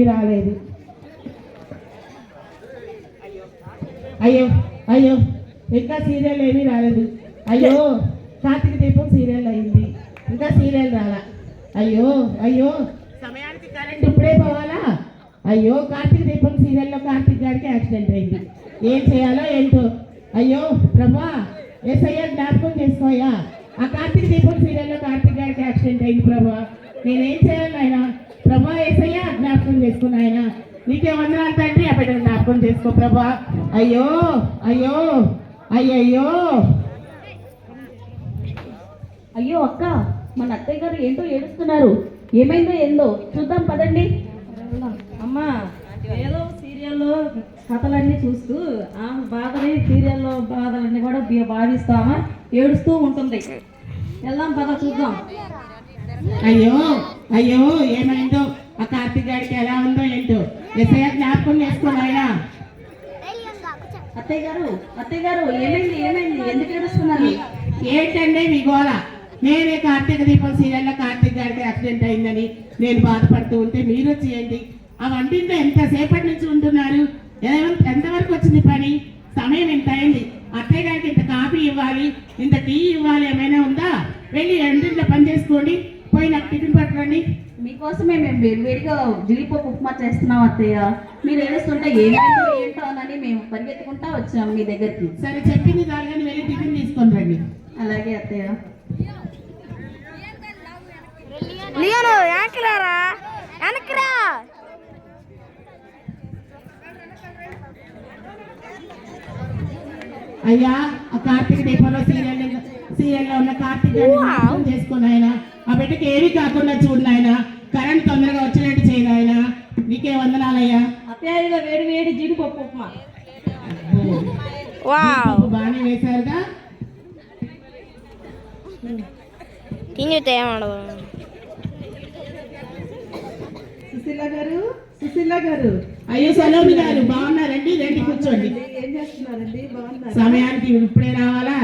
ఏమీ రాలేదు. అయ్యో అయ్యో ఇంకా సీరియల్ ఏమీ రాలేదు. అయ్యో కార్తీక దీపం సీరియల్ అయింది, ఇంకా సీరియల్ రాలా. అయ్యో అయ్యో సమయానికి కరెంట్ ఇప్పుడే పోవాలా. అయ్యో కార్తీక దీపం సీరియల్లో కార్తీక్ గారికి యాక్సిడెంట్ అయింది. ఏం చేయాలో ఏంటో. అయ్యో ప్రభా ఏసయ్య జ్ఞాపకం చేసుకోయా. ఆ కార్తీక దీపం సీరియల్లో కార్తీక్ గారికి యాక్సిడెంట్ అయింది ప్రభా. నేనేం చేయాలి ఆయన? ప్రభా ఏసయ్య జ్ఞాపకం చేసుకుని ఆయన నీకే వందనాలు తండ్రి. ఆ బిడ్డను జ్ఞాపకం చేసుకో ప్రభా. అయ్యో అయ్యో అయ్యయ్యో. అయ్యో అక్క, మన అత్తయ్య గారు ఏంటో ఏడుస్తున్నారు. ఏమైందో ఏందో చూద్దాం పదండి. అమ్మా ఏదో సీరియల్లో కథలన్నీ చూస్తూ ఆ బాధని సీరియల్లో బాధలన్నీ కూడా భావిస్తామా ఏడుస్తూ ఉంటుంది. వెళ్దాం పద చూద్దాం. అయ్యో అయ్యో ఏమైందో ఆ కార్తీక్ గారికి ఎలా ఉందో ఏంటో. ఎస్ఐ జ్ఞాపకం చేసుకున్నాయా. అత్తయ్య గారు ఏమైంది ఏమైంది ఎందుకు ఏడుస్తున్నారు? ఏంటండి మీ గోళ? నేనే కార్తీక దీపం సీరియల్లో కార్తీక్ గారికి యాక్సిడెంట్ అయిందని నేను బాధపడుతూ ఉంటే మీరు వచ్చేయండి. ఆ వంటింట్లో ఎంతసేపటి నుంచి ఉంటున్నారు? ఎంతవరకు వచ్చింది పని? సమయం ఇంత అయింది. అత్తయ్య గారికి ఇంత కాఫీ ఇవ్వాలి, ఇంత టీ ఇవ్వాలి, ఏమైనా ఉందా? వెళ్ళి వంటింట్లో పని చేసుకోండి. పోయి నాకు టిఫిన్ పట్టండి. మీకోసమే మేము వేడివేడిగా జీడిపప్పు ఉప్మా చేస్తున్నాం అత్తయ్య. మీరు ఏడుస్తుంటే ఏమైందో ఏంటో అని మేము పరిగెత్తుకుంటా వచ్చాము మీ దగ్గరికి. సరే చెప్పింది చాలుగాని వెళ్ళి టిఫిన్ తీసుకొని రండి. అలాగే అత్తయ్య. అయ్యా ఆ కార్తీక దీపంలో సీరియల్లో ఉన్న కార్తీక్ చేసుకుని ఆయన ఆ బిడ్డకి ఏమీ కాకుండా చూడు ఆయన. కరెంట్ తొందరగా వచ్చినట్టు చేయదు ఆయన. నీకే వందనాలయ్యా. అత్తయ్య వేడి వేడి జీడిపప్పు ఉప్మా బాగానే వేశారుగా. సుశీల గారు అయ్యో సలోమి గారు బాగున్నారండి? రండి కూర్చోండి. ఏం చేస్తున్నారండి? బాగున్నారు. సమయానికి ఇప్పుడే రావాలా?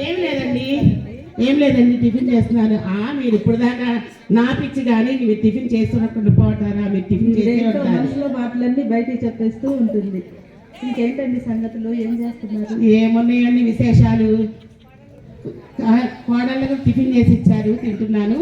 ఏం లేదండి టిఫిన్ చేస్తున్నారు. మీరు ఇప్పుడు దాకా నా పిచ్చి కానీ మీరు టిఫిన్ చేస్తున్నప్పుడు పోతారా? మీరు టిఫిన్ చేసే మనసులో మాటలన్నీ బయటికి చెప్పేస్తూ ఉంటుంది. ఇంకేంటండి సంగతులు? ఏం చేస్తున్నారు? ఏమున్నాయండి విశేషాలు? కోడళ్ళకు టిఫిన్ చేసి ఇచ్చారు, తింటున్నాను.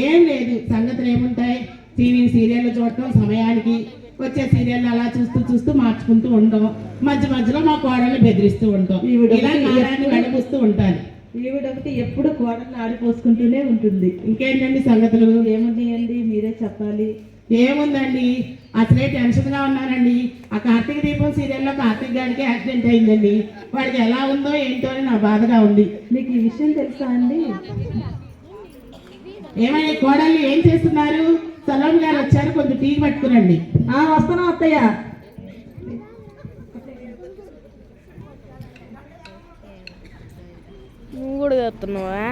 ఏం లేదు, సంగతులు ఏముంటాయి? టీవీ సీరియల్ చూడటం, సమయానికి వచ్చే సీరియల్ అలా చూస్తూ మార్చుకుంటూ ఉంటాం. మధ్య మధ్యలో మా కోడల్ని బెదిరిస్తూ ఉంటాం. ఇలా కాలాన్ని వెళ్ళబుస్తూ ఉంటాను. ఈవిడొకటి ఎప్పుడు కోడల్ని ఆడిపోసుకుంటూనే ఉంటుంది. ఇంకేంటండి సంగతులు? ఏమున్నాయండి మీరే చెప్పాలి. ఏముందండి, అసలే టెన్షన్గా ఉన్నానండి. ఆ కార్తీక దీపం సీరియల్లో కార్తీక్ గారికి యాక్సిడెంట్ అయిందండి. వాడికి ఎలా ఉందో ఏంటో అని నా బాధగా ఉంది. మీకు ఈ విషయం తెలుసా అండి? ఏమైనా కోడళ్ళు ఏం చేస్తున్నారు? సలోం గారు వచ్చారు, కొంచెం టీ పట్టుకురండి. వస్తున్నాం అత్తయ్య. నువ్వు కూడా చేస్తున్నావా?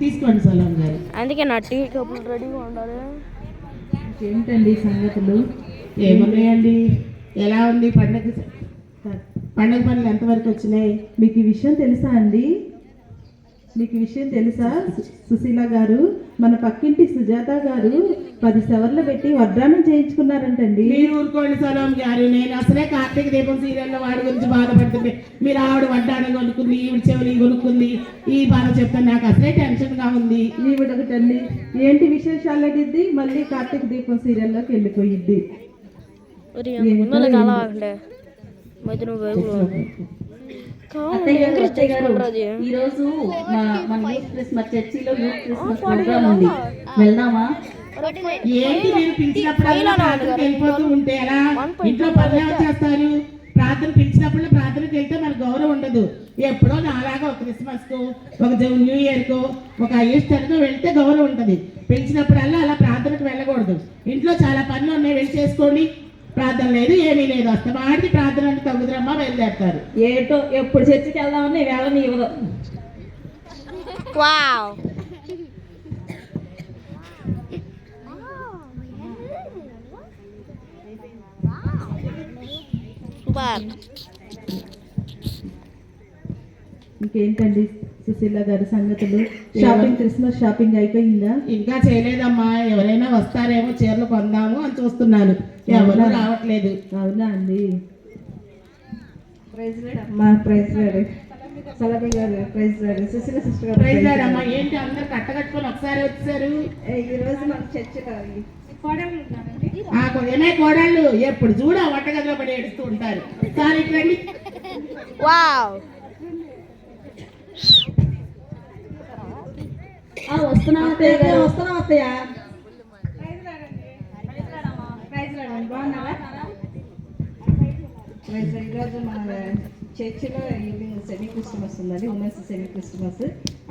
తీసుకోండి సలోం గారు. అందుకే నా టీ కప్పులు రెడీగా ఉండాలి. ఏంటండి సంగతులు? ఏమున్నాయండి? ఎలా ఉంది పండగ పనులు ఎంతవరకు వచ్చినాయి? మీకు ఈ విషయం తెలుసా అండి? మీకు విషయం తెలుసా సుశీల గారు? మన పక్కింటి సుజాత గారు 10 సవర్లు పెట్టి వడ్రానం చేయించుకున్నారంటండి. మీరు ఊరుకోండి సలోం గారు. నేను అసలే కార్తీక దీపం సీరియల్లో వాడి గురించి బాధపడుతుంది. మీరు ఆవిడ వడ్డానం కొనుక్కుంది, ఈవిడ చెవులు కొనుక్కుంది, ఈ బాధ చెప్తాను. నాకు అసలే టెన్షన్గా ఉంది. ఈవిడొకటండి ఏంటి విశేషాలు అడిగింది, మళ్ళీ కార్తీక దీపం సీరియల్లోకి వెళ్ళిపోయిద్ది. ఈ రోజు మన యూత్ క్రిస్మస్ చర్చిలో యూత్ క్రిస్మస్ ప్రోగ్రామ్ ఉంది, వెళ్దామా? ఏంటి మీరు పిలిచినప్పుడల్లా ప్రార్థనకి వెళ్ళిపోతూ ఉంటే ఎలా? ఇంట్లో పనులు వచ్చేస్తారు. ప్రార్థన పిలిచినప్పుడు ప్రార్థనకి వెళ్తే మనకు గౌరవం ఉండదు. ఎప్పుడో నాలాగా ఒక క్రిస్మస్ కు, ఒక న్యూ ఇయర్ కు, ఒక ఈస్టర్ కు వెళ్తే గౌరవం ఉంటుంది. పిలిచినప్పుడల్లా అలా ప్రార్థనకు వెళ్ళకూడదు. ఇంట్లో చాలా పనులు ఉన్నాయి, వెళ్ళి చేసుకోండి. ప్రార్థన లేదు, ఏమీ లేదు. అస్తమాడికి ప్రార్థన అంటే తగ్గుదరమ్మా బయలుదేరుతారు. ఏటో ఎప్పుడు చర్చికి వెళ్దామని వేళని ఇవ్వదు. ఇంకేంటండి సుశీల గారి సంగతులు? షాపింగ్, క్రిస్మస్ షాపింగ్ అయిపోయిందా? ఇంకా చేయలేదమ్మా. ఎవరైనా వస్తారేమో చీరలు కొందాము అని చూస్తున్నాను. ఎవరు రావట్లేదు. అవునా అండి? ప్రైజ్ లార్డ్ అమ్మా, ప్రైజ్ లార్డ్. సలభి గారు ప్రైజ్ లార్డ్. సుశీల సిస్టర్ గారు ప్రైజ్ లార్డ్ అమ్మా. ఏంటి అందరు కట్టకట్టుకొని ఒకసారి వచ్చారు? ఈ రోజు మన చర్చిలో ఏమే కోడళ్ళు ఎప్పుడు చూడ వంటగదిలో పడి ఏడుస్తూ ఉంటారు. సార్ ఇట్లండి. వావ్ వస్తున్నాం అత్తయ్య గారు. వస్తున్నాం అత్తయ్య. ప్రైజ్ లార్డ్ అండి, బాగున్నారా? Praise Lord. ఈరోజు మన చర్చిలో ఈవినింగ్ సెమీ క్రిస్మస్ ఉందండి, ఉమెన్స్ సెమీ క్రిస్మస్.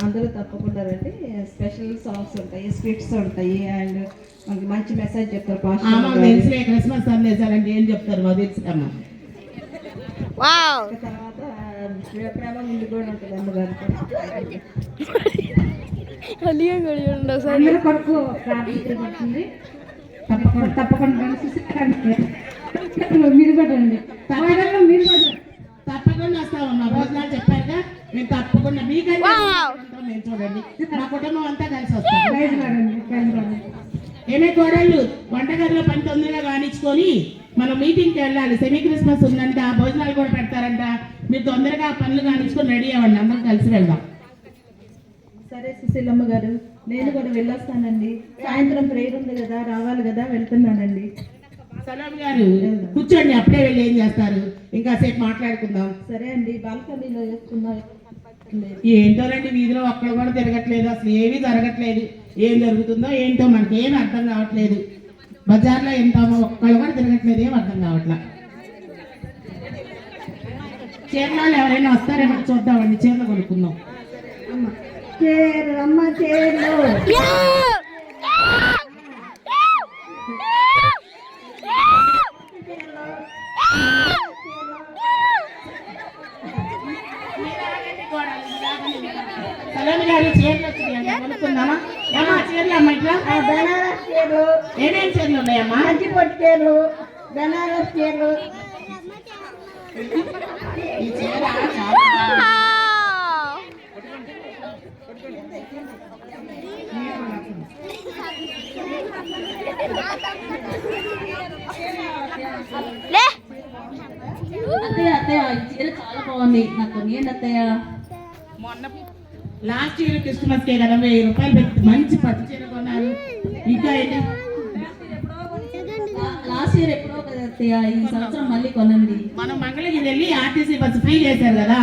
అందరూ తప్పకుండా రండి. స్పెషల్ సాంగ్స్ ఉంటాయి, స్వీట్స్ ఉంటాయి, అండ్ మనకి మంచి మెసేజ్ చెప్తారు పాస్టర్. తెలిసిన క్రిస్మస్ సందేశాలంటే ఏం చెప్తారు మాకు తెలుసమ్మా. వావ్ తర్వాత ప్రేమ ముందు కూడా ఉంటుంది అమ్మగారు. అలియా గడియండి ఒకసారి. అందరూ కొరకు ప్రార్థించబడుతుంది. తప్పకుండా మీరు కూడా రండి. మీరు కూడా తప్పకుండా వస్తామమ్మా. భోజనాలు చెప్పారుగా, మేము తప్పకుండా మీకంటే మేము చూడండి మా కుటుంబం అంతా కలిసి వస్తాం. ప్రైజ్ లార్డ్ అండి, ప్రైజ్ లార్డ్. ఏమే కోడళ్ళు వంటగదిలో పని తొందరగా కానిచ్చుకొని మనం మీటింగ్కి వెళ్ళాలి. సెమీ క్రిస్మస్ ఉందంట, భోజనాలు కూడా పెడతారంట. మీరు తొందరగా ఆ పనులు కానిచ్చుకొని రెడీ అవ్వండి, అందరం కలిసి వెళ్దాం. సరే సుశీలమ్మ గారు, నేను కూడా వెళ్ళొస్తానండి. సాయంత్రం ప్రేయర్ ఉంది కదా, రావాలి కదా, వెళ్తున్నానండి. సలాం గారు కూర్చోండి, అప్పుడే వెళ్ళి ఏం చేస్తారు? ఇంకా సేపు మాట్లాడుకుందాం. సరే అండి. బాల్కనీలో వేసుకున్నా. ఏంటోనండి, వీధిలో ఒక్కడు కూడా తిరగట్లేదు, అసలు ఏమీ జరగట్లేదు. ఏం జరుగుతుందో ఏంటో మనకి ఏం అర్థం కావట్లేదు. బజార్లో ఎంత ఒక్కళ్ళు కూడా తిరగట్లేదు, ఏం అర్థం కావట్లా. చీరలు ఎవరైనా వస్తారేమో చూద్దామండి, చీరలు కొనుక్కుందాం. చేరు అమ్మ, చేరు. సలాం గారు చీరలు వచ్చినాయి, కొనుక్కుందామా? అమ్మా చీరలు అమ్మా, ఇట్లా బెనారస్ చీరలు, ఏమేమి చీరలు ఉన్నాయమ్మా? మంచిపొట్టు చీరలు, బెనారస్ చీరలు. ఈ చీర చాలా లే అత్తయ్య అత్తయ్య ఈ చీర చాలా బాగుంది, నాకు కొనియండి అత్తయ్య. మొన్న లాస్ట్ ఇయర్ క్రిస్మస్ కే కదా 1000 రూపాయలు పెట్టి మంచి పట్టు చీర కొన్నారు. ఇంకా ఏంటి, లాస్ట్ ఇయర్ ఎప్పుడో కదా అత్తయ్య, ఈ సంవత్సరం మళ్ళీ కొనండి. మనం మంగళగిరి వెళ్ళి ఆర్టీసీ బస్సు ఫ్రీ చేశారు కదా,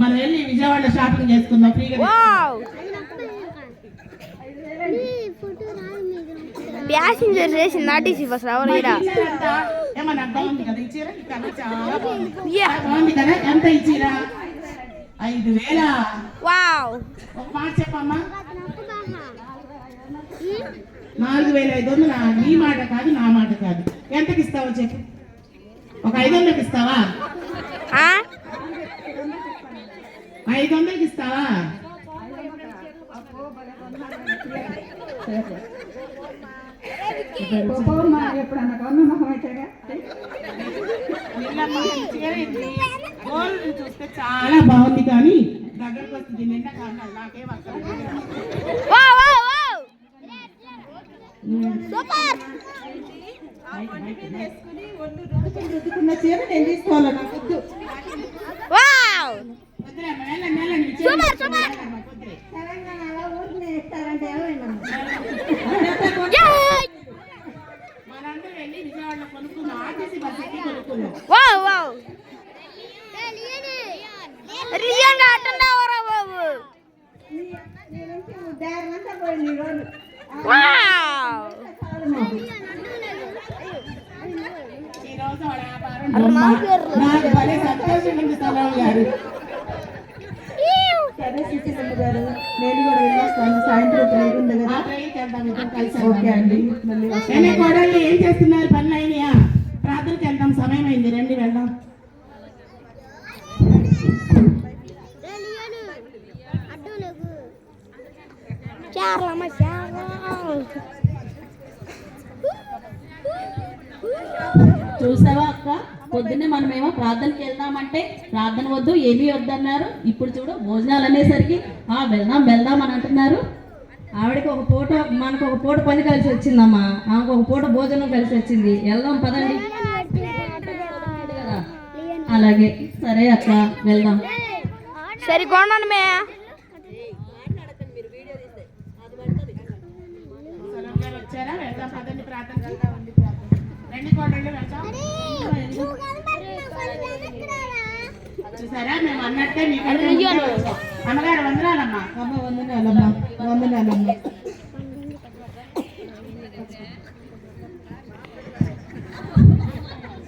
మనం వెళ్ళి విజయవాడ షాపింగ్ చేసుకుందాం ఫ్రీగా. వావ్ ప్యాసింజర్ చేసి నాటీసీ బస్ రావాలిరా. ఏమన్నా బాగుంది కదా ఈ చీర, ఈ కలర్ చాలా బాగుంది. యా బాగుంది కదా. ఎంత ఈ చీర? 5000. వావ్ ఒక మాట చెప్పమ్మా. 4500. నీ మాట కాదు, నా మాట కాదు. ఎంతకి ఇస్తావో చెప్పు. ఒక 500కి ఇస్తావా? 500కి ఇస్తావా? ఎప్పుడన్నా కొన్న మొహం అయితేగా. గోల్డ్ చూస్తే చాలా బాగుంది, కానీ దగ్గరకు వస్తుంది నిండా కాదు, నాకేం అర్థం కాదు. Wow wow wow super. రుద్దుకున్న చీర నేను తీసుకోవాలి, నాకు వద్దు. వావ్ వద్దులే అమ్మ, వెళ్ళండి, వెళ్ళండి. Super super. వద్దులే. తెలంగాణలో ఊరిని ఇస్తారంటే ఏమైందమ్మా? మనందరం వెళ్ళి విజయవాడలో కొనుక్కున్నాం, ఆర్టీసీ బస్ ఎక్కి కొనుక్కున్నాం. వావ్ వావ్ రియల్గా అట్టండావరా బాబు. దారంతా పోయింది ఈరోజు. వావ్ ఈ రోజు వాడి వ్యాపారం నాకు భలే సంతోషం ఉంది సలాం గారు. సరే సుశీలమ్మ గారు, నేను కూడా వెళ్ళొస్తాను. సాయంత్రం ప్రేయర్ ఉంది ఆ కదా. ట్రైన్కి వెళ్దాం, ఇద్దరం కలిసి ఓకే వెళ్దాం. అండి, మళ్ళీ వస్తాను. ఏమే కోడళ్ళు ఏం చేస్తున్నారు? పనులు అయినాయా? ప్రార్థనకి వెళ్దాం, సమయం అయింది, రండి వెళ్దాం. చారమ్మ చారా. చూసావా అక్క, పొద్దున్నే మనమేమో ప్రార్థనకి వెళ్దామంటే ప్రార్థన వద్దు ఏమీ వద్దన్నారు. ఇప్పుడు చూడు భోజనాలు అనేసరికి వెళ్దాం వెళ్దాం అని అంటున్నారు. ఆవిడకి ఒక పూట మనకు ఒక పూట పని కలిసి వచ్చిందమ్మా, ఆమెకు ఒక పూట భోజనం కలిసి వచ్చింది. వెళ్దాం పదండి. అలాగే సరే అక్క వెళ్దాం. సరికోండి మే వచ్చారా? వెళ్దాం పదండి, ప్రార్థన వెళ్దాం. రండి కోడండి, వెళ్దాం. చూసారా, మేము అన్నట్టే మీకంటే ముందే వచ్చాం. అమ్మగారు వందనాలమ్మా. అమ్మ వందనాలమ్మా, వందనాలమ్మా.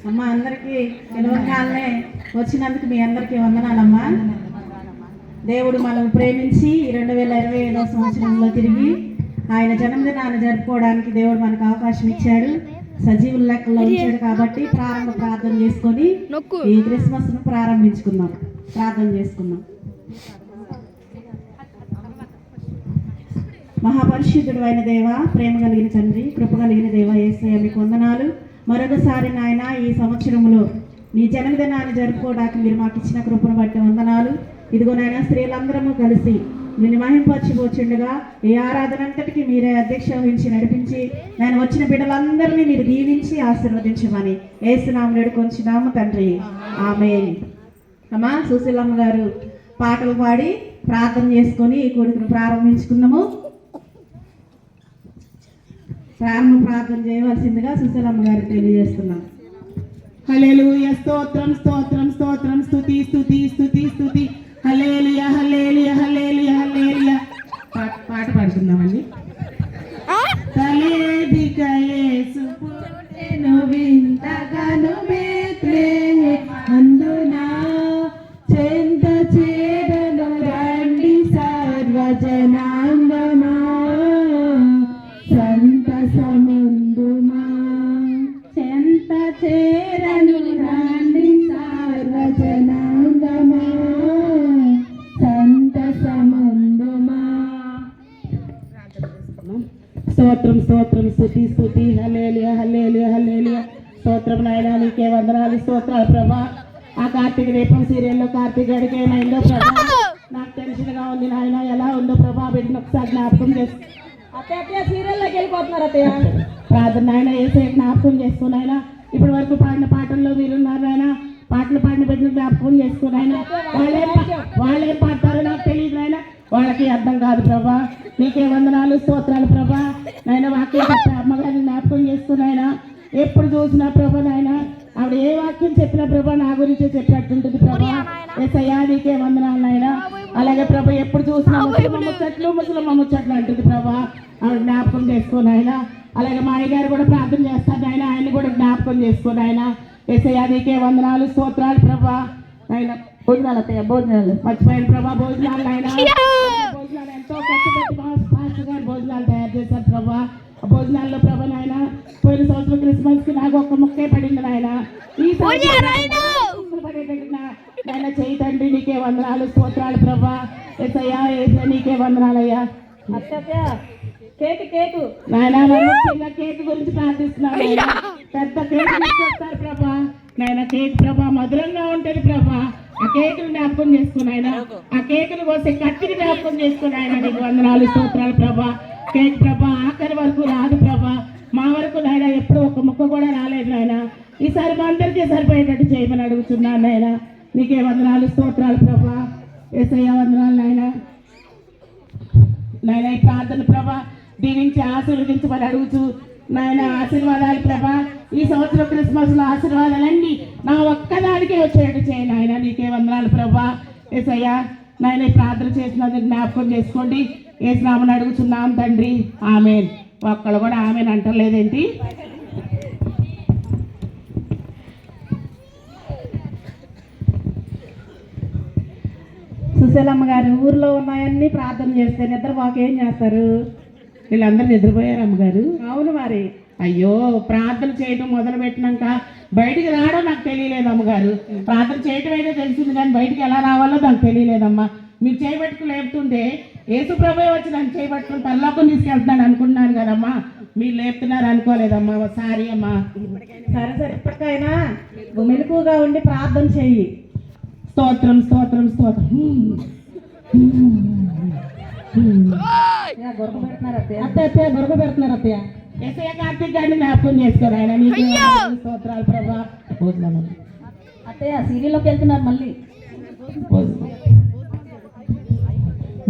అమ్మ అందరికీ పిలవగానే వచ్చినందుకు మీ అందరికీ వందనాలమ్మా. దేవుడు మనం ప్రేమించి 2025వ సంవత్సరంలో తిరిగి ఆయన జన్మదినాన్ని జరుపుకోవడానికి దేవుడు మనకు అవకాశం ఇచ్చాడు, సజీవుల లెక్కలో ఉంచాడు. కాబట్టి ప్రారంభ ప్రార్థన చేసుకొని ఈ క్రిస్మస్ ను ప్రారంభించుకుందాం. ప్రార్థన చేసుకుందాం. మహాపరిశుద్ధుడు అయిన దేవ, ప్రేమ కలిగిన తండ్రి, కృప కలిగిన దేవ, యేసయ్య మీకు వందనాలు. మరొకసారి నాయన ఈ సంవత్సరంలో నీ జన్మదినాన్ని జరుపుకోవడానికి మీరు మాకు ఇచ్చిన కృపను బట్టి వందనాలు. ఇదిగో నాయన స్త్రీలందరము కలిసి నిన్ను మహింపరచిపోచుండగా ఈ ఆరాధన అంతటికి మీరే అధ్యక్ష వహించి నడిపించి నేను వచ్చిన బిడ్డలందరినీ మీరు దీవించి ఆశీర్వదించమని యేసునామములో వేడుకొంచున్నాము తండ్రి, ఆమేన్. అమ్మా సుశీలమ్మ గారు పాటలు పాడి ప్రార్థన చేసుకొని ఈ కొడుకును ప్రారంభించుకుందాము. ప్రారంభ ప్రార్థన చేయవలసిందిగా సుశీలమ్మ గారికి తెలియజేస్తున్నాం. హల్లెలూయా, స్తోత్రం స్తోత్రం స్తోత్రం, స్తుతి స్తుతి స్తుతి స్తుతి, హల్లెలూయా హల్లెలూయా హల్లెలూయా హల్లెలూయా. పాట పాడుకుందామండి. తలేదిక యేసు పుట్టెను వింతగాను బేత్లెహేము అందునా, చెంత చేరను రండి సర్వజనాంగమా, సంతసముందుమా. చెంత చేరను రండి సర్వజనాంగమా, సంతసముందుమా. స్తోత్రం స్తోత్రం స్తుతి స్తుతి, హల్లెలూయా హల్లెలూయా హల్లెలూయా. స్తోత్రం నాయనా, నీకే వందనాలు, స్తోత్రాలు ప్రభా. ఆ కార్తీక దీపం సీరియల్లో కార్తీక్ గడికి ఏమైందో ప్రభా నాకు టెన్షన్గా ఉంది నాయన. ఎలా ఉందో ప్రభా బిడ్డను ఒకసారి జ్ఞాపకం చేసి అత్తయ్య సీరియల్లోకి వెళ్ళిపోతున్నారు అత్తయ్య. ప్రార్థన నాయన ఏసే జ్ఞాపకం చేసుకున్నాయన. ఇప్పటి వరకు పాడిన పాటల్లో మీరున్నారు నాయన. పాటలు పాడిన బిడ్డను జ్ఞాపకం చేసుకున్నాయన. వాళ్ళేం పాడతారో నాకు తెలియదు నాయన, వాళ్ళకి అర్థం కాదు ప్రభా. నీకే వందనాలు, స్తోత్రాలు ప్రభా. నాయన వాక్యం చెప్పే అమ్మగారిని జ్ఞాపకం చేసుకున్నాయన. ఎప్పుడు చూసినా ప్రభా నాయన ఆవిడ ఏ వాక్యం చెప్పినా ప్రభా నా గురించి చెప్పినట్టుంటుంది ప్రభా. యేసయ్యా నీకే వందనాలు నాయన. అలాగే ప్రభా ఎప్పుడు చూసినా ముసలమ్మ ముచ్చట్లు అంటుంది ప్రభా. ఆవిడ జ్ఞాపకం చేసుకోను ఆయన. అలాగే మా అయ్యగారు కూడా ప్రార్థన చేస్తారు ఆయన, ఆయన్ని కూడా జ్ఞాపకం చేసుకోను ఆయన. యేసయ్యా నీకే వందనాలు, స్తోత్రాలు ప్రభా. ఆయన భోజనాలు అత్తయ్య, భోజనాలు మర్చిపోయిన ప్రభా. భోజనాలు ఆయన భోజనాలు ఎంతో కష్టపడి మాస్టర్ గారు భోజనాలు తయారు చేశారు ప్రభా. భోజనాల్లో ప్రభా నాయన పోయిన సంవత్సరం క్రిస్మస్ కి నాకు ఒక్క ముక్కే పడింది నాయన. ఈ నాయన చేయి తండ్రి, నీకే వందనాలు, స్తోత్రాలు ప్రభా. యేసయ్యా యేసయ్యా నీకే వందనాలయ్యా. అత్తయ్య కేక్ కేకు నాయన చిన్న కేక్ గురించి ప్రార్థిస్తున్నాను. పెద్ద కేక్ తీసుకొస్తారు ప్రభా. నాయన కేక్ ప్రభా మధురంగా ఉంటుంది ప్రభా. ఆ కేకులు జ్ఞాపకం చేసుకుని ఆయన, ఆ కేకులు కోసే కత్తిని జ్ఞాపకం చేసుకుని ఆయన. నీకు వందనాలు, స్తోత్రాలు ప్రభా. కేక్ ప్రభా ఆఖరి వరకు రాదు ప్రభా. మా వరకు నాయన ఎప్పుడు ఒక ముక్క కూడా రాలేదు నాయన. ఈసారి మా అందరికీ సరిపోయేటట్టు చేయమని అడుగుతున్నాను నాయన. నీకే వందనాలు, స్తోత్రాలు ప్రభా. యేసయ్యా వందనాలు నాయన. నాయన ఈ ప్రార్థన ప్రభా దీవించి ఆశీర్వదించమని అడుగుతూ నాయన ఆశీర్వాదాలు ప్రభా. ఈ సంవత్సరం క్రిస్మస్ లో ఆశీర్వాదాలన్నీ నా ఒక్కదానికే వచ్చేటట్టు చేయను ఆయన. నీకే వందనాలు ప్రభా. యేసయ్యా నాయన ఈ ప్రార్థన చేసినందుకు జ్ఞాపకం చేసుకోండి. యేసునామమున అడుగుతున్నాం తండ్రి, ఆమేన్. ఒక్కళ్ళు కూడా ఆమేన్ అంటలేదేంటి? సుశీలమ్మ గారు ఊర్లో ఉన్నాయన్నీ ప్రార్థన చేస్తే నిద్రపోక ఏం చేస్తారు? వీళ్ళందరూ నిద్రపోయారు అమ్మగారు. అవును మరి. అయ్యో ప్రార్థన చేయడం మొదలు పెట్టినాక బయటికి రావడం నాకు తెలియలేదు అమ్మగారు. ప్రార్థన చేయడం అయితే తెలిసింది కానీ బయటికి ఎలా రావాలో నాకు తెలియలేదమ్మా. మీరు చేయబట్టుకు లేపుతుంటే యేసు ప్రభువే వచ్చి నన్ను చేయబట్టుకుని పరలోకం తీసుకెళ్తున్నాను అనుకున్నాను కదమ్మా. మీరు లేపుతున్నారు అనుకోలేదమ్మా. సారీ అమ్మా. సరే సరే ఇప్పటికైనా మెలకుగా ఉండి ప్రార్థన చెయ్యి. స్తోత్రం స్తోత్రం స్తోత్రం. గొడవ పెడుతున్నారు అత్తయ్య. అత్తయ్య గొడవ పెడుతున్నారు అత్తయ్య. ఎస్ఐ కార్తీక్ గారిని జ్ఞాపకం చేసుకోరు ఆయన. నీకు స్తోత్రాలు ప్రభా. భోజనాలు అత్తయ్య సీరియల్లోకి వెళ్తున్నారు మళ్ళీ.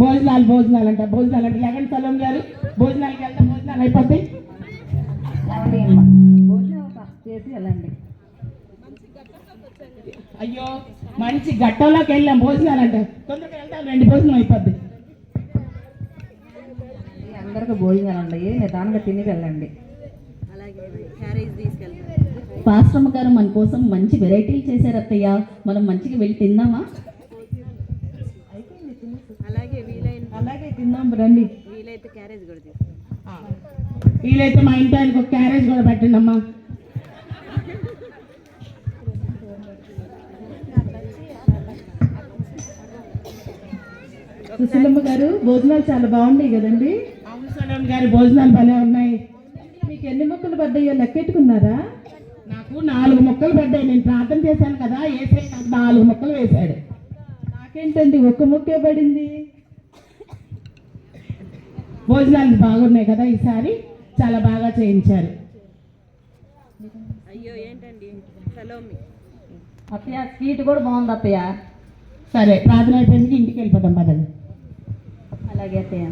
భోజనాలు అంట లేకండి సలం గారు. భోజనాలకి వెళ్తే భోజనాలు అయిపోతాయి. భోజనం చేసి వెళ్ళండి. అయ్యో మంచి ఘట్టంలోకి వెళ్ళాం. భోజనాలు అంట తొందరగా వెళ్తాం, 2 భోజనం అయిపోద్ది. అందరికి భోజనాలు ఉండయి, నిదానంగా తిని వెళ్ళండి. పాస్టమ్మ గారు మన కోసం మంచి వెరైటీలు చేశారు అత్తయ్య. మనం మంచిగా వెళ్ళి తిందామా? అలాగే తిందాం రండి. వీలైతే మా ఇంటి ఆయనకు ఒక క్యారేజ్ కూడా పెట్టండి అమ్మా. సుశీలమ్మ గారు భోజనాలు చాలా బాగున్నాయి కదండి. అవును సలం గారి భోజనాలు భలే ఉన్నాయి. మీకు ఎన్ని మొక్కలు పడ్డాయో లెక్కెట్టుకున్నారా? నాకు 4 మొక్కలు పడ్డాయి. నేను ప్రార్థన చేశాను కదా, ఏసై నాకు 4 మొక్కలు వేశాడు. నాకేంటండి ఒక్క మొక్కే పడింది. భోజనాలు బాగున్నాయి కదా, ఈసారి చాలా బాగా చేయించారు. అత్తయ్య స్వీట్ కూడా బాగుంది అత్తయ్య. సరే ప్రార్థన అయిపోయింది, ఇంటికి వెళ్ళిపోతాం పదండి. అలాగే అత్తయ్య.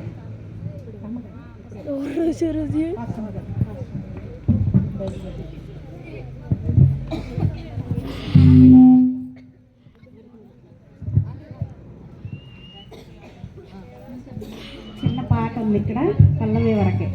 చిన్న పాట ఉంది ఇక్కడ, పల్లవి వరకే.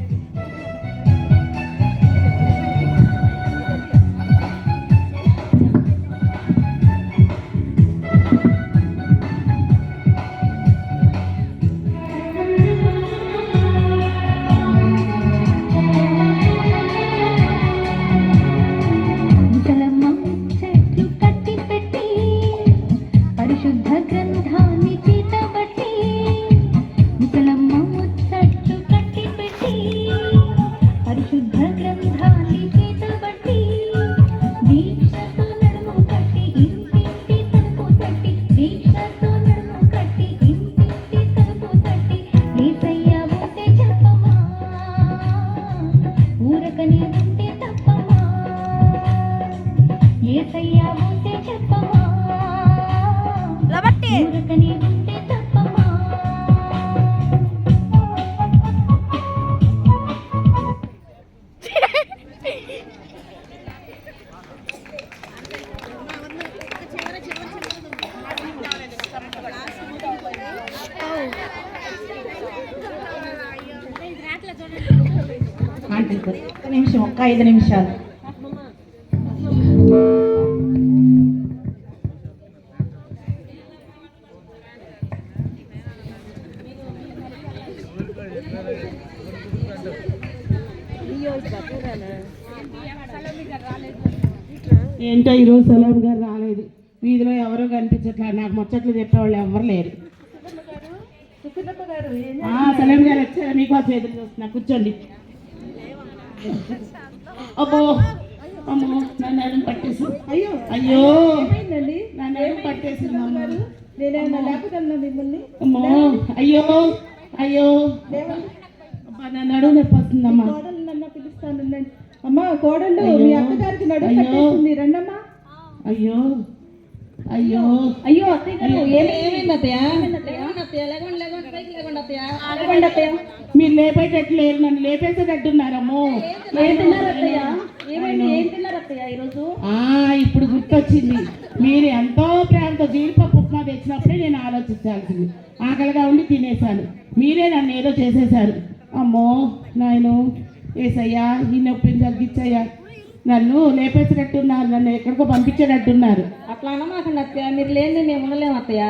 ఒక్క 5 నిమిషాలు. ఏంటో ఈరోజు సలం గారు రాలేదు. వీధిలో ఎవరో కనిపించట్లేదు. నాకు ముచ్చట్లు చెప్పేవాళ్ళు ఎవరు లేరు. సలం గారు వచ్చారు, మీకోసం ఎదురు చూస్తున్నా. కూర్చోండి. అబ్బో అమ్మో నా నడుము పట్టేసింది. అయ్యో అయ్యో నా నడుము పట్టేసింది. అమ్మో అయ్యో అయ్యో అబ్బా నా నడుము నొప్పి వస్తుందమ్మా. పిలుస్తాను అమ్మా. కోడళ్ళు మీ అత్తగారికి నడుము పట్టేసింది, రండమ్మా. అయ్యో అయ్యో అయ్యో అత్తయ్య గారు ఏమైంది అత్తయ్య? మీరు లేపేటట్లు లేరు, నన్ను లేపేసేటట్టున్నారమ్మో. ఏం తిన్నారు అత్తయ్య? ఏమైంది? ఏం తిన్నారు అత్తయ్య ఈరోజు? ఇప్పుడు గుర్తొచ్చింది. మీరు ఎంతో ప్రేమతో జీడిపప్పు ఉప్మా తెచ్చినప్పుడే నేను ఆలోచించాల్సింది. ఆకలిగా ఉండి తినేశాను. మీరే నన్ను ఏదో చేసేశారు. అమ్మో నాయను ఏసయ్యా, ఈ నొప్పిని తగ్గించయ్యా. నన్ను లేపేసేటట్టున్నారు, నన్ను ఎక్కడికో పంపించేటట్టున్నారు. అట్లా అనమాకండి అత్తయ్య. మీరు లేని మేము ఉండలేము అత్తయ్య.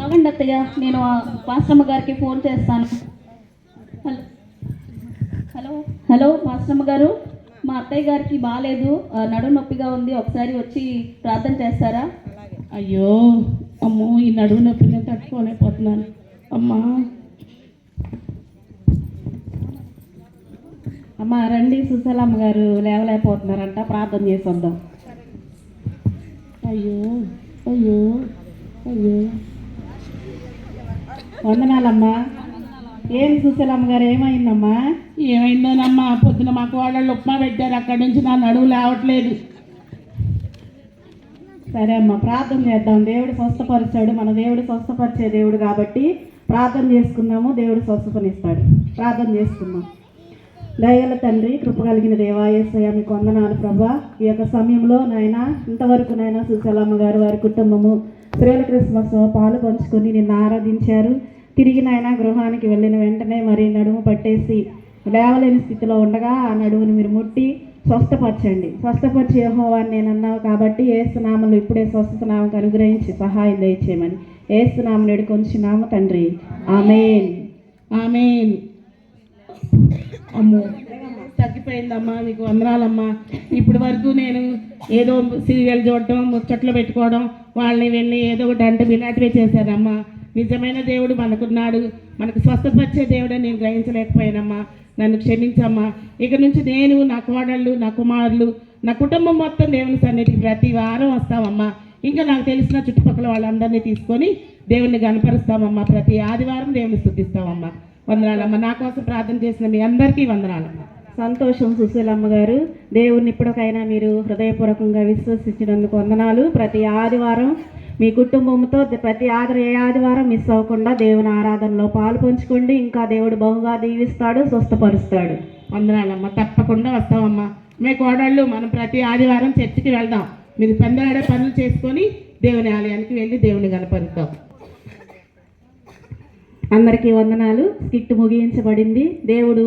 ఆగండి అత్తయ్య, నేను పాస్టమ్మ గారికి ఫోన్ చేస్తాను. హలో హలో పాస్టమ్మ గారు, మా అత్తయ్య గారికి బాగాలేదు, నడుము నొప్పిగా ఉంది. ఒకసారి వచ్చి ప్రార్థన చేస్తారా? అయ్యో అమ్మో, ఈ నడుము నొప్పి నేను తట్టుకోలేకపోతున్నాను. అమ్మా అమ్మ రండి, సుశీలమ్మ గారు లేవలేకపోతున్నారంట, ప్రార్థన చేసి వద్దాం. అయ్యో అయ్యో అయ్యో, వందనాలమ్మా. ఏం సుశీలమ్మ గారు, ఏమైందమ్మా? ఏమైందోనమ్మా, పొద్దున మాకు వాళ్ళు ఉప్మా పెట్టారు, అక్కడి నుంచి నా నడువు లేవట్లేదు. సరే అమ్మా, ప్రార్థన చేద్దాం. దేవుడు స్వస్థపరిచాడు, మన దేవుడు స్వస్థపరిచే దేవుడు కాబట్టి ప్రార్థన చేసుకుందాము, దేవుడు స్వస్థపనిస్తాడు. ప్రార్థన చేసుకుందాం. దయగల తండ్రి, కృప కలిగిన దేవా, యేసయ్య మీకు వందనాలు ప్రభా. ఈ యొక్క సమయంలో నాయన ఇంతవరకు నాయన సుశీలమ్మ గారు వారి కుటుంబము స్త్రీల క్రిస్మస్ పాలు పంచుకొని నిన్ను ఆరాధించారు. తిరిగి నాయన గృహానికి వెళ్ళిన వెంటనే మరి నడుము పట్టేసి లేవలేని స్థితిలో ఉండగా ఆ నడుముని మీరు ముట్టి స్వస్థపరచండి. స్వస్థపరిచి యెహోవాని నేను అన్నావు కాబట్టి ఏసునామలు ఇప్పుడే స్వస్థత నామకు అనుగ్రహించి సహాయం దయచేయమని ఏసునామం వేడుకొంచున్నాము తండ్రి, ఆమేన్. ఆమేన్. అమ్మో, తగ్గిపోయిందమ్మా, మీకు వందనాలమ్మా. ఇప్పటి వరకు నేను ఏదో సీరియల్ చూడటం, ముచ్చట్లు పెట్టుకోవడం, వాళ్ళని వెళ్ళి ఏదో ఒకటి అంటే ఇలాంటివే చేశానమ్మా. నిజమైన దేవుడు మనకున్నాడు, మనకు స్వస్థపరిచే దేవుడని నేను గ్రహించలేకపోయానమ్మా. నన్ను క్షమించమ్మా. ఇక నుంచి నేను, నా కోడళ్ళు, నా కుమారులు, నా కుటుంబం మొత్తం దేవుని సన్నిధికి ప్రతి వారం వస్తామమ్మా. ఇంకా నాకు తెలిసిన చుట్టుపక్కల వాళ్ళందరినీ తీసుకొని దేవుణ్ణి గణపరుస్తామమ్మా. ప్రతి ఆదివారం దేవుని స్తుతిస్తామమ్మా. వందనాలమ్మా. నా కోసం ప్రార్థన చేసిన మీ అందరికీ వందనాలమ్మా. సంతోషం సుశీలమ్మ గారు. దేవుణ్ణి ఇప్పటికైనా మీరు హృదయపూర్వకంగా విశ్వసించినందుకు వందనాలు. ప్రతి ఆదివారం మీ కుటుంబంతో ఏ ఆదివారం మిస్ అవ్వకుండా దేవుని ఆరాధనలో పాలు పంచుకోండి. ఇంకా దేవుడు బహుగా దీవిస్తాడు, స్వస్థపరుస్తాడు. వందనాలమ్మా. తప్పకుండా వస్తామమ్మా. మీ కోడళ్ళు మనం ప్రతి ఆదివారం చర్చికి వెళ్దాం. మీరు పెందలాడే పనులు చేసుకొని దేవుని ఆలయానికి వెళ్ళి దేవుని గణపరుద్దాం. అందరికీ వందనాలు. స్కిట్ ముగించబడింది. దేవుడు